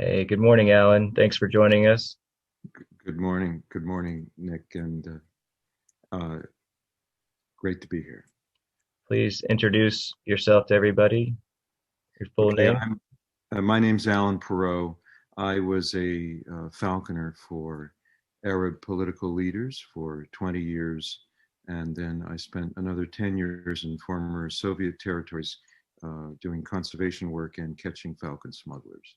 Hey, good morning, Alan. Thanks for joining us. Good morning, Nick, and uh, great to be here. Please introduce yourself to everybody, your full Okay, name. my name's Howell Parrot. I was a falconer for Arab political leaders for 20 years, and then I spent another 10 years in former Soviet territories doing conservation work and catching falcon smugglers.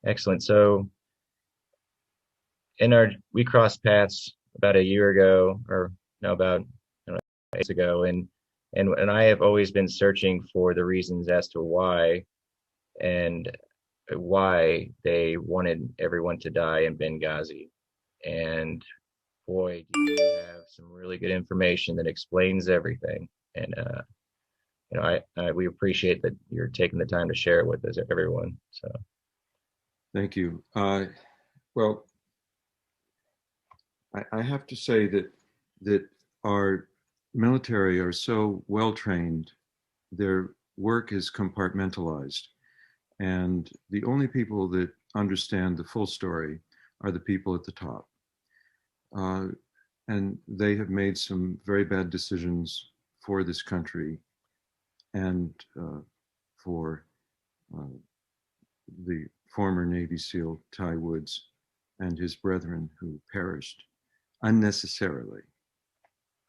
Excellent. So, we crossed paths about a year ago, or no, about I don't know, 8 days ago, and I have always been searching for the reasons as to and why they wanted everyone to die in Benghazi. And boy, do you have some really good information that explains everything. And we appreciate that you're taking the time to share it with us, everyone. So, Thank you. Well, I have to say that our military are so well trained, their work is compartmentalized, and the only people that understand the full story are the people at the top. Uh, and they have made some very bad decisions for this country and for uh, the former Navy SEAL Ty Woods and his brethren who perished unnecessarily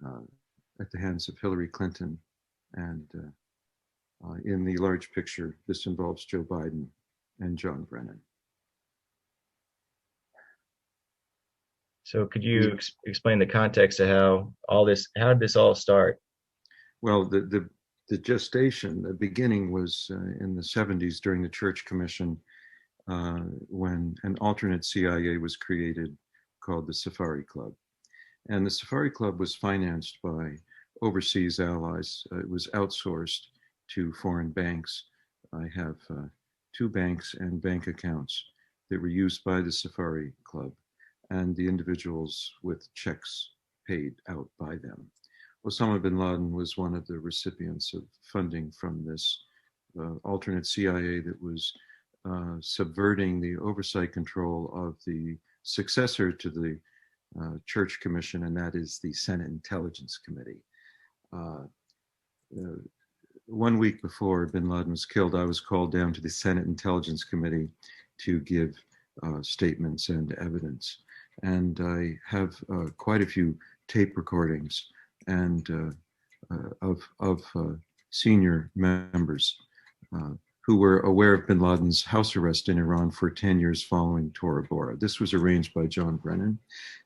uh, at the hands of Hillary Clinton. And in the large picture, this involves Joe Biden and John Brennan. so could you explain the context of how did this all start? Well, the gestation, the beginning was in the 70s during the Church Commission when an alternate CIA was created called the Safari Club. And the Safari Club was financed by overseas allies. It was outsourced to foreign banks. I have two banks and bank accounts that were used by the Safari Club and the individuals with checks paid out by them. Osama bin Laden was one of the recipients of funding from this alternate CIA that was subverting the oversight control of the successor to the Church Commission, and that is the Senate Intelligence Committee. Uh, uh, 1 week before bin Laden was killed, I was called down to the Senate Intelligence Committee to give statements and evidence. And I have quite a few tape recordings and of senior members who were aware of bin Laden's house arrest in Iran for 10 years following Tora Bora. This was arranged by John Brennan.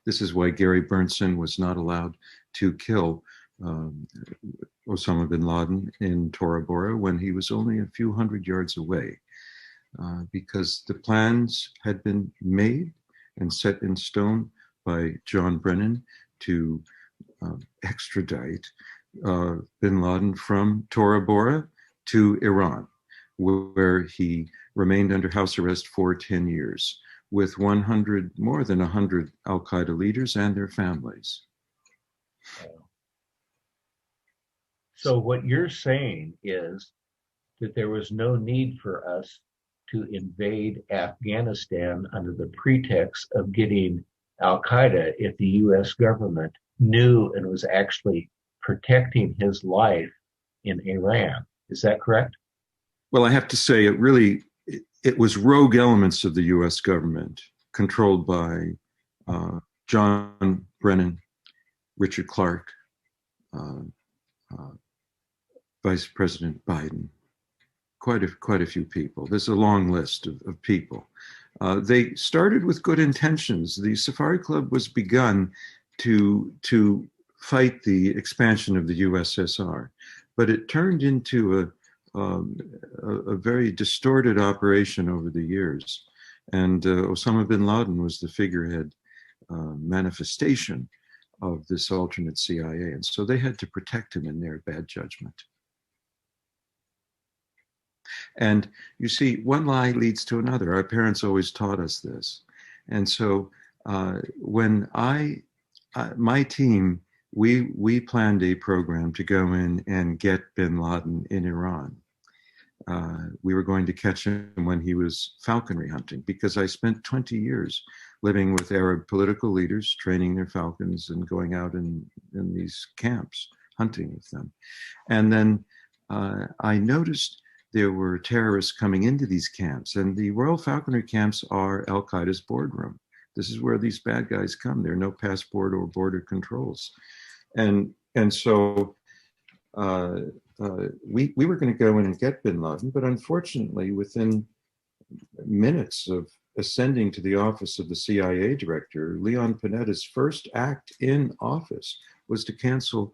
This is why Gary Berntsen was not allowed to kill Osama bin Laden in Tora Bora when he was only a few hundred yards away, because the plans had been made and set in stone by John Brennan to extradite bin Laden from Tora Bora to Iran, where he remained under house arrest for 10 years with more than 100 Al-Qaeda leaders and their families. So what you're saying is that there was no need for us to invade Afghanistan under the pretext of getting Al Qaeda if the US government knew and was actually protecting his life in Iran. Is that correct? Well, I have to say, it was rogue elements of the U.S. government controlled by John Brennan, Richard Clarke, uh, uh, Vice President Biden, quite a few people. There's a long list of people. They started with good intentions. The Safari Club was begun to fight the expansion of the USSR, but it turned into a very distorted operation over the years. And Osama bin Laden was the figurehead manifestation of this alternate CIA. And so they had to protect him in their bad judgment. And you see, one lie leads to another. Our parents always taught us this. And so when my team, we planned a program to go in and get bin Laden in Iran. we were going to catch him when he was falconry hunting, because I spent 20 years living with Arab political leaders, training their falcons and going out in these camps, hunting with them. And then I noticed there were terrorists coming into these camps, and the Royal Falconry camps are Al-Qaeda's boardroom. This is where these bad guys come. There are no passport or border controls. And so we were going to go in and get bin Laden, but unfortunately, within minutes of ascending to the office of the CIA director, Leon Panetta's first act in office was to cancel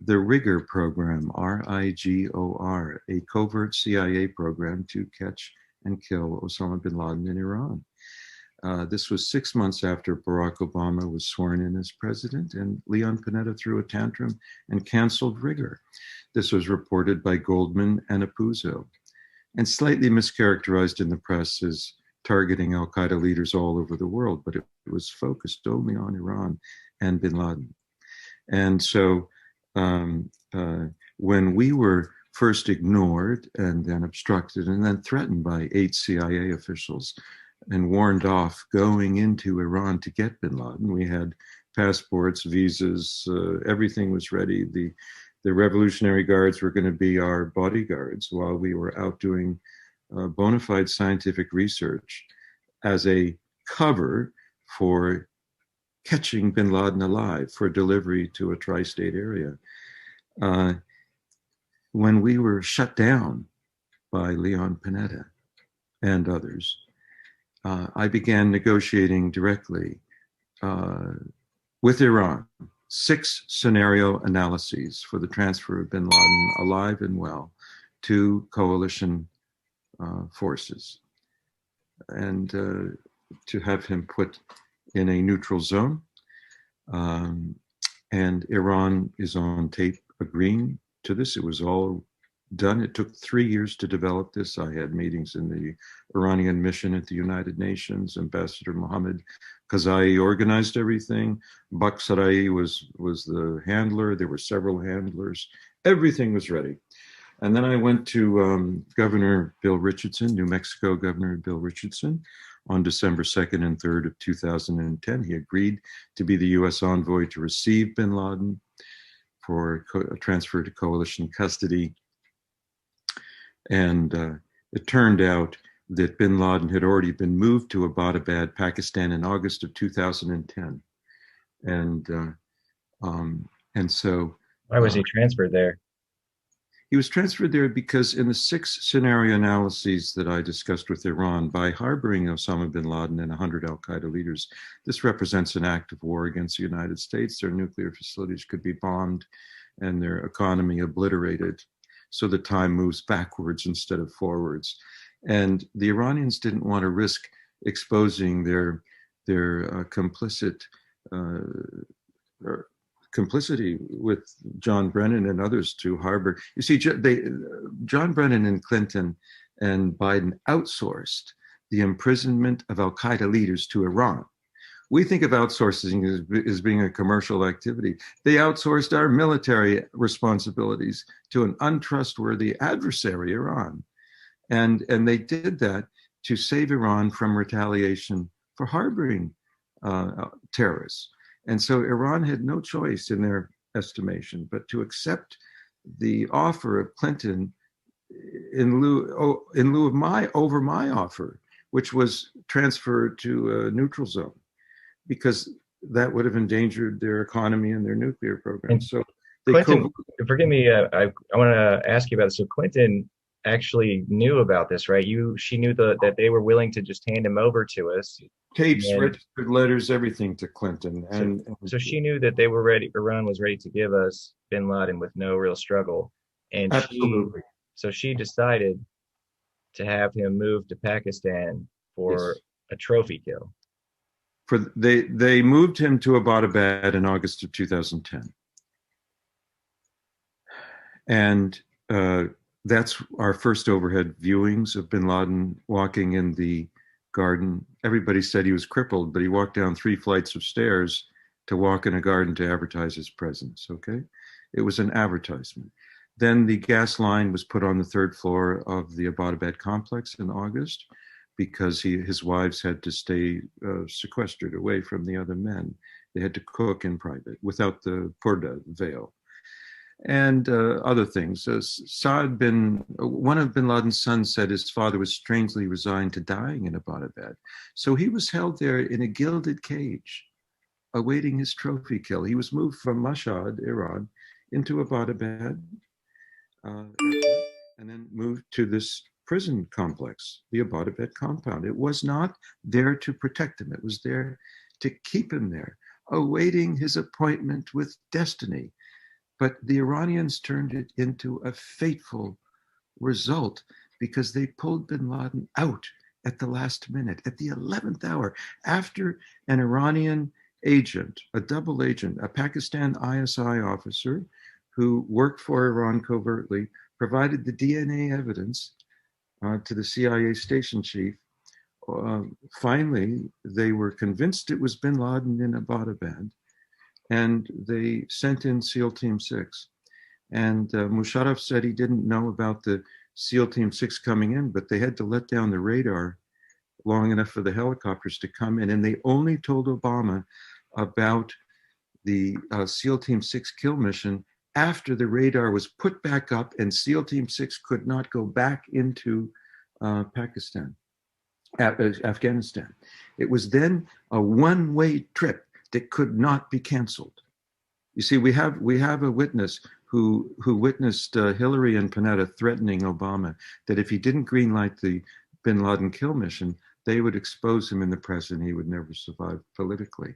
the Rigor program, R-I-G-O-R, a covert CIA program to catch and kill Osama bin Laden in Iran. This was 6 months after Barack Obama was sworn in as president, and Leon Panetta threw a tantrum and canceled Rigor. This was reported by Goldman and Apuzzo, and slightly mischaracterized in the press as targeting al-Qaeda leaders all over the world, but it was focused only on Iran and bin Laden. And so when we were first ignored and then obstructed and then threatened by 8 CIA officials and warned off going into Iran to get bin Laden, we had passports, visas, everything was ready. The Revolutionary Guards were going to be our bodyguards while we were out doing bona fide scientific research as a cover for catching bin Laden alive for delivery to a tri-state area. When we were shut down by Leon Panetta and others, I began negotiating directly with Iran 6 scenario analyses for the transfer of bin Laden alive and well to coalition forces, and to have him put in a neutral zone. And Iran is on tape agreeing to this. It was all done. It took 3 years to develop this. I had meetings in the Iranian mission at the United Nations. Ambassador Mohammed Kazai organized everything. Bakhsarai was the handler. There were several handlers. Everything was ready. And then I went to Governor Bill Richardson, New Mexico Governor Bill Richardson, on December 2nd and 3rd of 2010. He agreed to be the U.S. envoy to receive bin Laden for a transfer to coalition custody. And it turned out that bin Laden had already been moved to Abbottabad, Pakistan in August of 2010. And so— Why was he transferred there? He was transferred there because in the 6 scenario analyses that I discussed with Iran, by harboring Osama bin Laden and 100 al-Qaeda leaders, this represents an act of war against the United States. Their nuclear facilities could be bombed and their economy obliterated. So the time moves backwards instead of forwards. And the Iranians didn't want to risk exposing their complicity with John Brennan and others to harbor. You see, John Brennan and Clinton and Biden outsourced the imprisonment of al-Qaeda leaders to Iran. We think of outsourcing as being a commercial activity. They outsourced our military responsibilities to an untrustworthy adversary, Iran. And they did that to save Iran from retaliation for harboring terrorists. And so Iran had no choice in their estimation but to accept the offer of Clinton in lieu of my offer, which was transferred to a neutral zone, because that would have endangered their economy and their nuclear program. And so Clinton, forgive me, I want to ask you about this. So Clinton actually knew about this, right? She knew that they were willing to just hand him over to us. Tapes, registered letters, everything to Clinton. So she knew that they were ready, Iran was ready to give us bin Laden with no real struggle. And absolutely. So she decided to have him moved to Pakistan for a trophy kill. They moved him to Abbottabad in August of 2010. And that's our first overhead viewings of bin Laden walking in the garden. Everybody said he was crippled, but he walked down 3 flights of stairs to walk in a garden to advertise his presence, okay? It was an advertisement. Then the gas line was put on the third floor of the Abbottabad complex in August because his wives had to stay sequestered away from the other men. They had to cook in private without the purdah veil. And other things. One of bin Laden's sons said his father was strangely resigned to dying in Abbottabad. So he was held there in a gilded cage, awaiting his trophy kill. He was moved from Mashhad, Iran, into Abbottabad, and then moved to this prison complex, the Abbottabad compound. It was not there to protect him. It was there to keep him there, awaiting his appointment with destiny. But the Iranians turned it into a fateful result because they pulled bin Laden out at the last minute, at the 11th hour, after an Iranian agent, a double agent, a Pakistan ISI officer who worked for Iran covertly, provided the DNA evidence to the CIA station chief. Finally, they were convinced it was bin Laden in Abbottabad, and they sent in SEAL Team 6. And Musharraf said he didn't know about the SEAL Team 6 coming in, but they had to let down the radar long enough for the helicopters to come in. And they only told Obama about the SEAL Team 6 kill mission after the radar was put back up and SEAL Team 6 could not go back into Afghanistan. It was then a one-way trip that could not be canceled. You see, we have a witness who witnessed Hillary and Panetta threatening Obama that if he didn't greenlight the bin Laden kill mission, they would expose him in the press and he would never survive politically.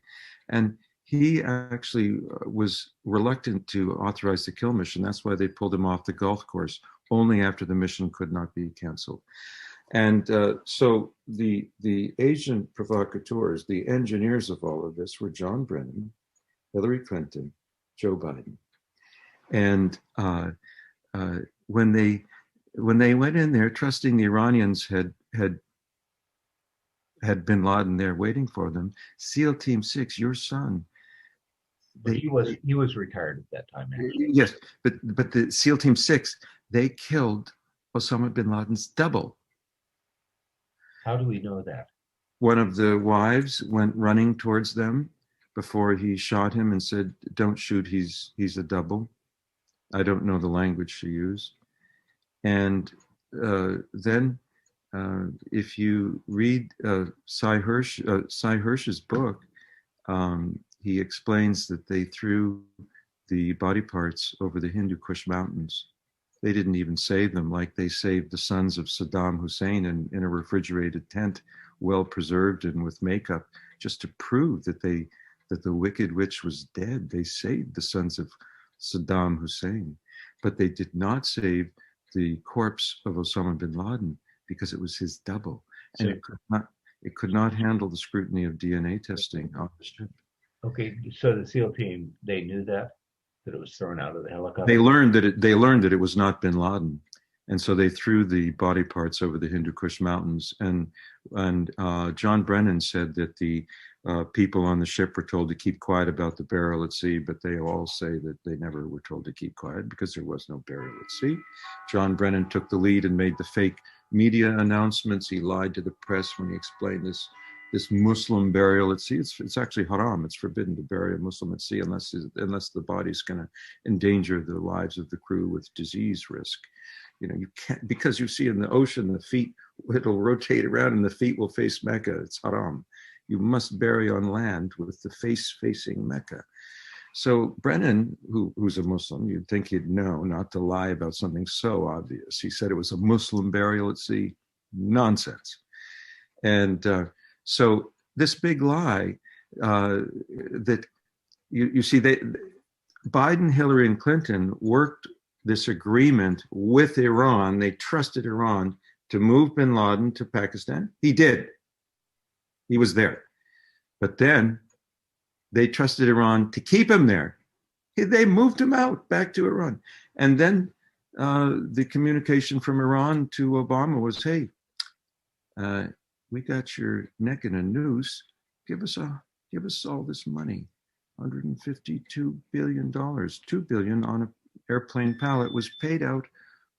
And he actually was reluctant to authorize the kill mission. That's why they pulled him off the golf course only after the mission could not be canceled. And so the agent provocateurs, the engineers of all of this were John Brennan, Hillary Clinton, Joe Biden. And when they went in there, trusting the Iranians had bin Laden there waiting for them, SEAL Team 6, your son. He was retired at that time. Actually. Yes, but the SEAL Team 6, they killed Osama bin Laden's double. How do we know that? One of the wives went running towards them before he shot him and said, "Don't shoot, he's a double." I don't know the language she used. And then if you read Cy Hirsch's book, he explains that they threw the body parts over the Hindu Kush mountains. They didn't even save them like they saved the sons of Saddam Hussein in a refrigerated tent, well preserved and with makeup, just to prove that the Wicked Witch was dead. They saved the sons of Saddam Hussein, but they did not save the corpse of Osama bin Laden because it was his double, and it could not handle the scrutiny of DNA testing on the ship. Okay, so the SEAL team, they knew that it was thrown out of the helicopter. They learned that it was not bin Laden, and so they threw the body parts over the Hindu Kush mountains. And John Brennan said that the people on the ship were told to keep quiet about the burial at sea, but they all say that they never were told to keep quiet because there was no burial at sea. John Brennan took the lead and made the fake media announcements. He lied to the press when he explained this Muslim burial at sea. It's actually haram. It's forbidden to bury a Muslim at sea unless the body's going to endanger the lives of the crew with disease risk. You know, you can't, because you see in the ocean, the feet, it'll rotate around and the feet will face Mecca. It's haram. You must bury on land with the face facing Mecca. So Brennan, who's a Muslim, you'd think he'd know not to lie about something so obvious. He said it was a Muslim burial at sea. Nonsense. And so this big lie that you see, Biden, Hillary, and Clinton worked this agreement with Iran. They trusted Iran to move bin Laden to Pakistan. He did. He was there. But then they trusted Iran to keep him there. They moved him out back to Iran. And then the communication from Iran to Obama was, hey, we got your neck in a noose. Give us all this money, $152 billion, $2 billion on airplane pallet was paid out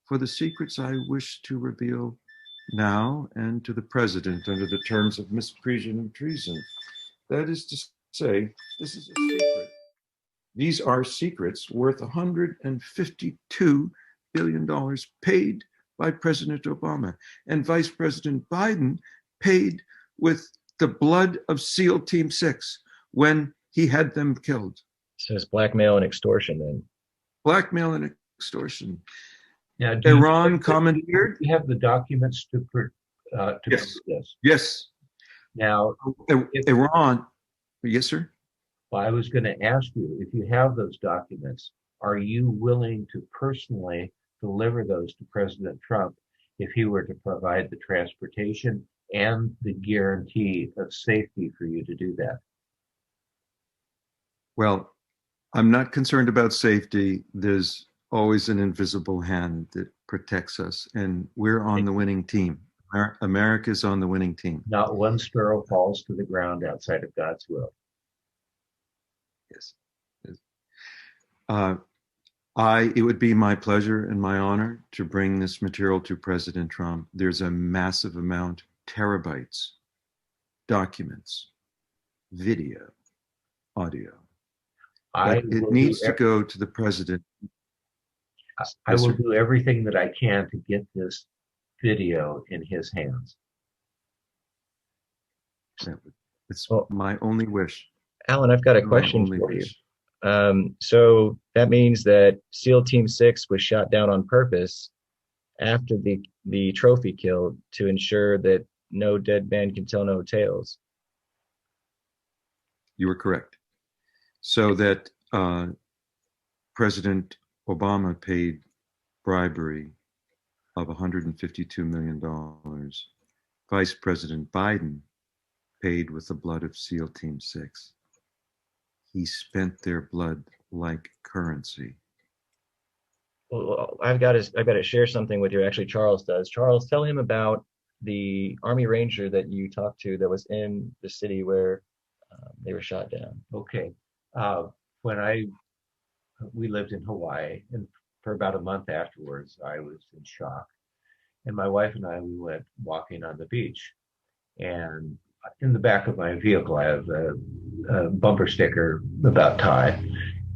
for the secrets I wish to reveal now and to the president under the terms of misprision and treason. That is to say, this is a secret. These are secrets worth $152 billion paid by President Obama, and Vice President Biden paid with the blood of SEAL Team 6 when he had them killed. So it's blackmail and extortion then. Blackmail and extortion. Now, Iran commandeered. You have the documents to prove Yes. this. Yes. Now, Iran. Yes, sir. well, I was going to ask you, if you have those documents, are you willing to personally deliver those to President Trump if he were to provide the transportation and the guarantee of safety for you to do that? Well, I'm not concerned about safety. There's always an invisible hand that protects us, and we're on the winning team. America's on the winning team. Not one sparrow falls to the ground outside of God's will. Yes. It would be my pleasure and my honor to bring this material to President Trump. There's a massive amount, terabytes, documents, video, audio. It needs to go to the president. I will do everything that I can to get this video in his hands. It's my only wish. Alan, I've got a question for you. So that means that SEAL Team 6 was shot down on purpose after the trophy kill to ensure that no dead man can tell no tales. You were correct. So that President Obama paid bribery of $152 million. Vice President Biden paid with the blood of SEAL Team 6. He spent their blood like currency. Well, I've got to share something with you. Actually, Charles does. Charles, tell him about the Army Ranger that you talked to that was in the city where they were shot down. Okay. We lived in Hawaii, and for about a month afterwards, I was in shock. And my wife and I, we went walking on the beach. And in the back of my vehicle, I have a bumper sticker about Ty.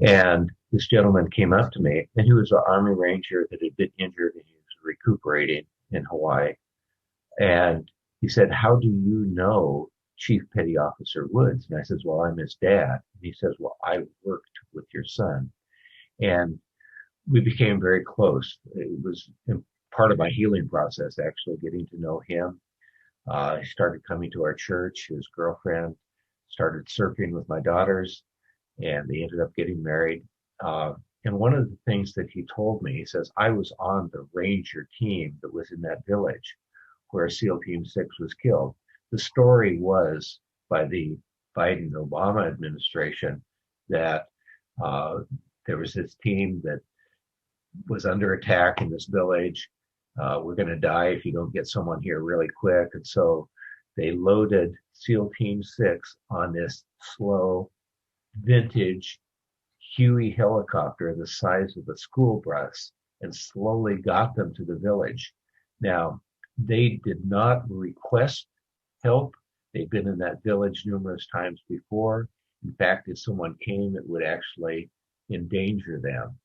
And this gentleman came up to me, and he was an Army Ranger that had been injured, and he was recuperating in Hawaii. And he said, "How do you know Chief Petty Officer Woods?" And I says, "Well, I'm his dad." And he says, "Well, I worked with your son." And we became very close. It was part of my healing process, actually, getting to know him. He started coming to our church. His girlfriend started surfing with my daughters, and they ended up getting married. And one of the things that he told me, he says, I was on the Ranger team that was in that village where SEAL Team 6 was killed. The story was by the Biden-Obama administration that there was this team that was under attack in this village. We're going to die if you don't get someone here really quick. And so they loaded SEAL Team 6 on this slow, vintage Huey helicopter the size of a school bus and slowly got them to the village. Now, they did not request help. They've been in that village numerous times before. In fact, if someone came, it would actually endanger them.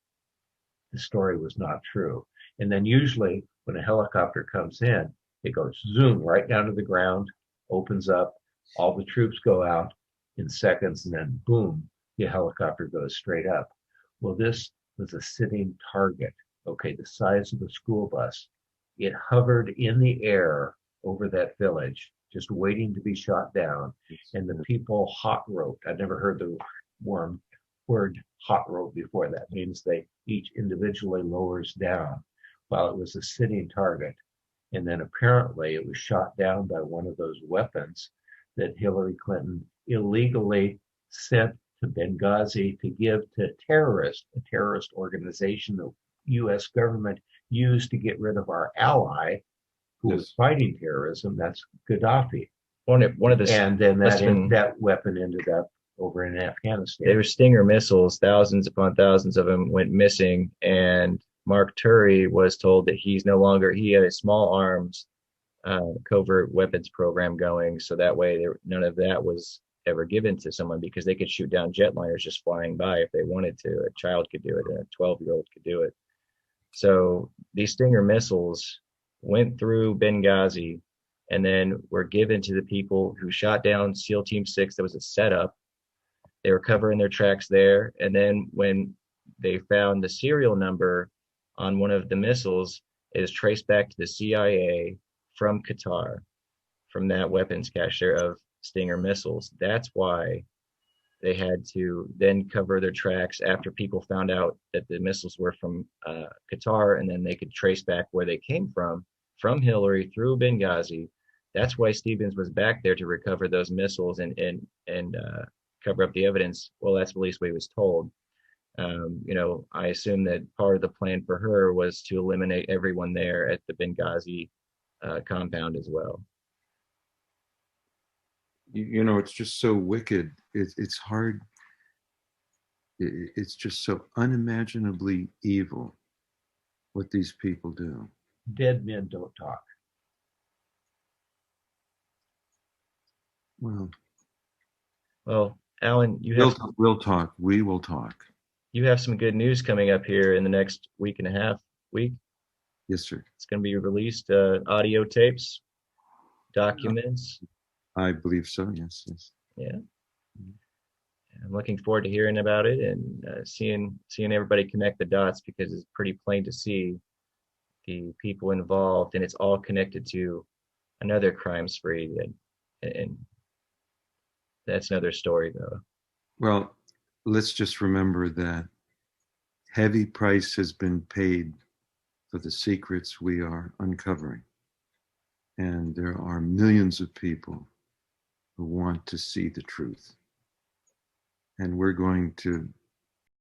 The story was not true. And then usually when a helicopter comes in, it goes zoom right down to the ground, opens up, all the troops go out in seconds, and then boom, the helicopter goes straight up. Well, this was a sitting target, okay, the size of a school bus. It hovered in the air over that village, just waiting to be shot down. And the people hot roped. I'd never heard the word hot rope before. That means they each individually lowers down while it was a sitting target. And then apparently it was shot down by one of those weapons that Hillary Clinton illegally sent to Benghazi to give to a terrorist organization the U.S. government used to get rid of our ally who was fighting terrorism. That's Gaddafi. One of the and then that weapon ended up over in Afghanistan. They were Stinger missiles. Thousands upon thousands of them went missing. And Mark Turry was told that he had a small arms covert weapons program going. So that way, none of that was ever given to someone because they could shoot down jetliners just flying by if they wanted to. A child could do it, and a 12-year-old could do it. So these Stinger missiles went through Benghazi and then were given to the people who shot down SEAL Team 6. That was a setup. They were covering their tracks there. And then when they found the serial number on one of the missiles, it is traced back to the CIA from Qatar, from that weapons cache of Stinger missiles. That's why they had to then cover their tracks after people found out that the missiles were from Qatar, and then they could trace back where they came from Hillary through Benghazi. That's why Stevens was back there to recover those missiles and cover up the evidence. Well, that's at least what he was told. I assume that part of the plan for her was to eliminate everyone there at the Benghazi compound as well. It's just so wicked. It's hard. It's just so unimaginably evil what these people do. Dead men don't talk. Well, Alan, we'll talk. We will talk. You have some good news coming up here in the next week and a half. Yes, sir. It's going to be released, audio tapes, documents. I believe so. Yes. Yeah. I'm looking forward to hearing about it and seeing everybody connect the dots, because it's pretty plain to see the people involved, and it's all connected to another crime spree. And that's another story, though. Well, let's just remember that heavy price has been paid for the secrets we are uncovering. And there are millions of people who want to see the truth. And we're going to